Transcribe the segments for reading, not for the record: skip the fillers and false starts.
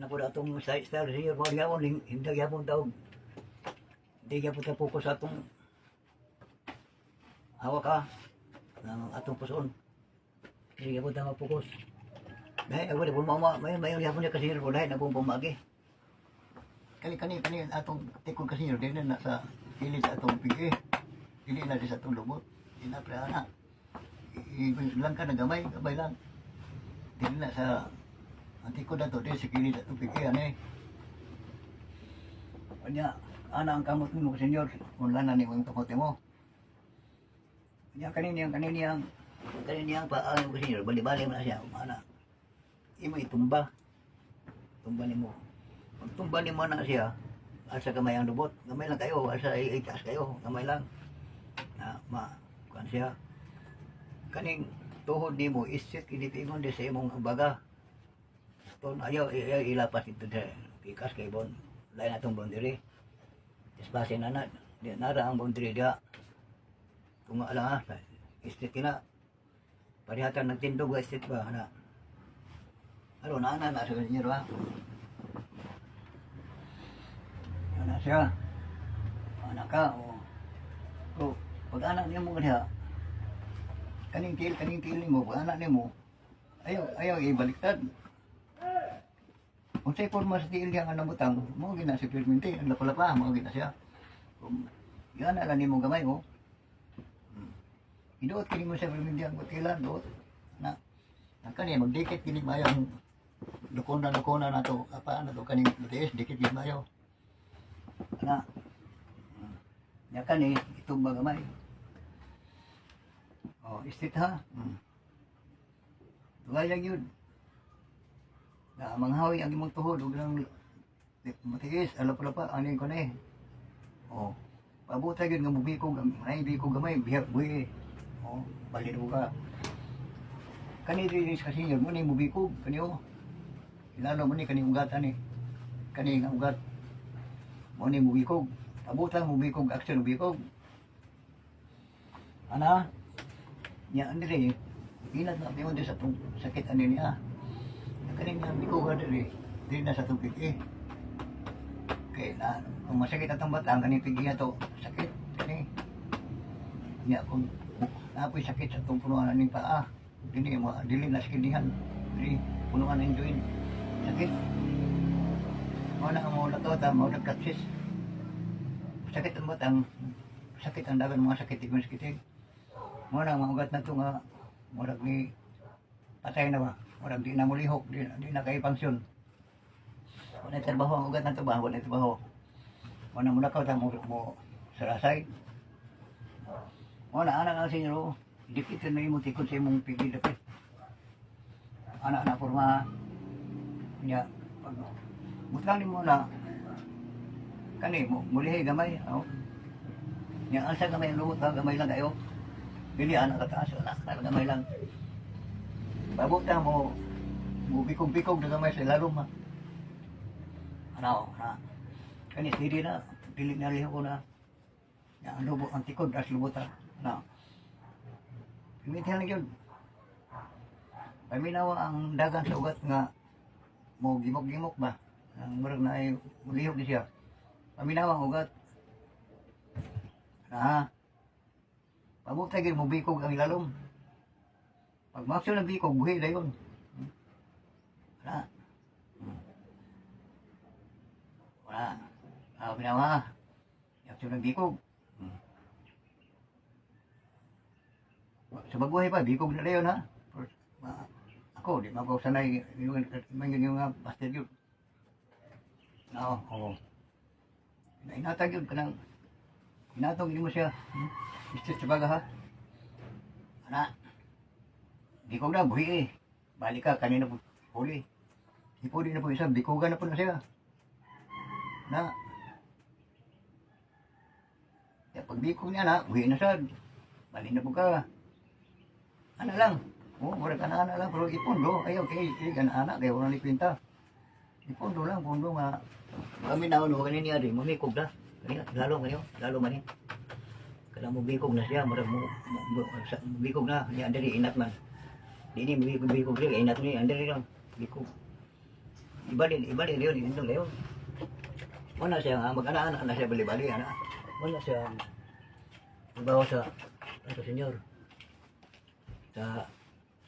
na po atong style siya mo gyapon hindi gyapon daw. Hindi gyapon ta fokus sa atong hawak ka ng atong puson. Hindi gyapon ta mapokus. Dahil ako di pumama, may gyapon niya kasi ro dahil na pong pumagi. Kani atong tikod kasi din na sa pilit sa atong pigi. Dili na sa atong lubot. Di na pre ana. Lang ka na gamay lang. Dili na sa antikod na to, di sa pilit sa atong pigi ani. Kanya ana ang kamot mo senyor, kung lana ni mong kamot mo. Kanya kaniniyang paano ko senyor, bali-bali mo na siya, ana. Imo itumba. Tumba nimo. Pag tumba nimo na siya, asa gamay ang lubot. Gamay lang kayo, asa itaas kayo, gamay lang. Na kuan siya. Kaning tuhod nimo isit kinipingon di sa imong baga. Ton ayaw ilapas ito sa pikas kay bon. Lain atong boundary. Espase na di nara ang boundary dia. Kung ala istit kina. Parihatan nagtindog istit ba na. Ano na sa kanyo ba? Ano siya? Anak ka o pag anak niya mo kaniya kaning kill mo pag anak niya mo ayaw ibaliktad. Kung sa'y forma sa tiil niya nga namutang mo gina si Pirminti ang lapalapa mo gina siya yan ala ni mo gamay mo idoot kini mo sa Pirminti ang kutilan doot na kaniya magdikit kini mayang lukona na to apa na to kaning matiis dikit kini mayo na ya kani itong magamay istit ha tugay lang yun na manghawi ang imong tuhod ug lang matiis alap-alapa aning ko na pabuta yun nga mubikog ay bikog gamay bihak buhi balido ka kani rinis kasi yun mo ni mubikog kani ilalo mo ni kani ugatan kani nga ugat mo ni mubikog abutan mubikog action mubikog ana nya andre inat na pingon sa tong sakit ani niya kani nga bikog diri na sa tubig kay na kung masakit atong batang kani pigi to sakit kani nya kung napoy sakit sa tong punuan aning paa dili na skinihan dili punuan ning joint sakit mo na mo lato mo nagkatsis sakit ang batang sakit ang dagan mga sakit ikon sakit mo na maugat na to nga murag ni patay na ba murag di na mulihok di na kay pangsyon wala trabaho ang ugat na to ba wala trabaho mo na muna ka mo sarasay mo na ana nga sinyo dikit na imo tikod sa imong pigil dapit ana na forma nya pag butang nimo na kani mulihay gamay nya asa gamay ang lubot gamay lang kayo dili ana kataas ana gamay lang pabuta mo bikog na gamay sa lalom ano kani siri na dili na liho ko na nya ang lubot ang tikod as lubot Pimitihan lang yun. Paminawa ang dagan sa ugat nga mo gimok-gimok ba? Ang murag na ay mulihok di siya. Paminawa ang ugat. Pabutay mo bikog ang ilalom. Pag makso ng bikog, buhi na yun. Wala. Paminawa. Makso ng bikog. Sa bagwahay pa, bikog na yun ha. Ako, di mo ako sanay yung master yun. Oo. Inatag yun, kanang inatog mo siya. Istit sa baga ha. Bikog na, buhi Balik ka, kanina po huli. Ipuli na po isa, bikogan na po na siya. Pag bikog niya na, buhi na siya. Balik na po ka. Ano lang. Mura ka na lang. Pero ipondo. Ayaw kay anak. Kaya wala likwinta. Ipondo lang. Pondo nga. Kami na ano. Kanina niya rin. Mamikog na. Lalo man yun. Kala mo bikog na siya. Mura mo. Bikog na. Kaya andali inat man. Di ni bikog rin. Inat ni. Andali lang. Bikog. Ibalin yun, indong leon. Wala siya nga, mag-ana-ana na siya bali-bali, ana. Wala siya, bawa sa, ano senyor, sa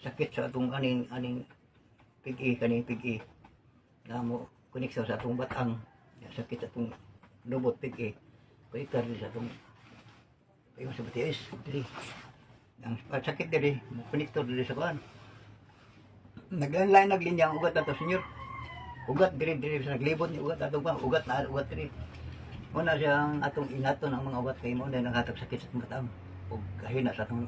sakit sa atong aning pig-i, na mo, kunik sa atong batang, sakit sa atong lubot pig-i, kunikar din sa atong, ayun sa batiis, dili. Ang sakit dili, kuniktor dili sa kuhan. Naglinya ang ugat nato senyor. Ugat diri sa naglibot ni ugat ato ba ugat diri. Muna siyang atong inaton ang mga ugat kay mo na nakatak sakit sa atong batang ug kahina sa atong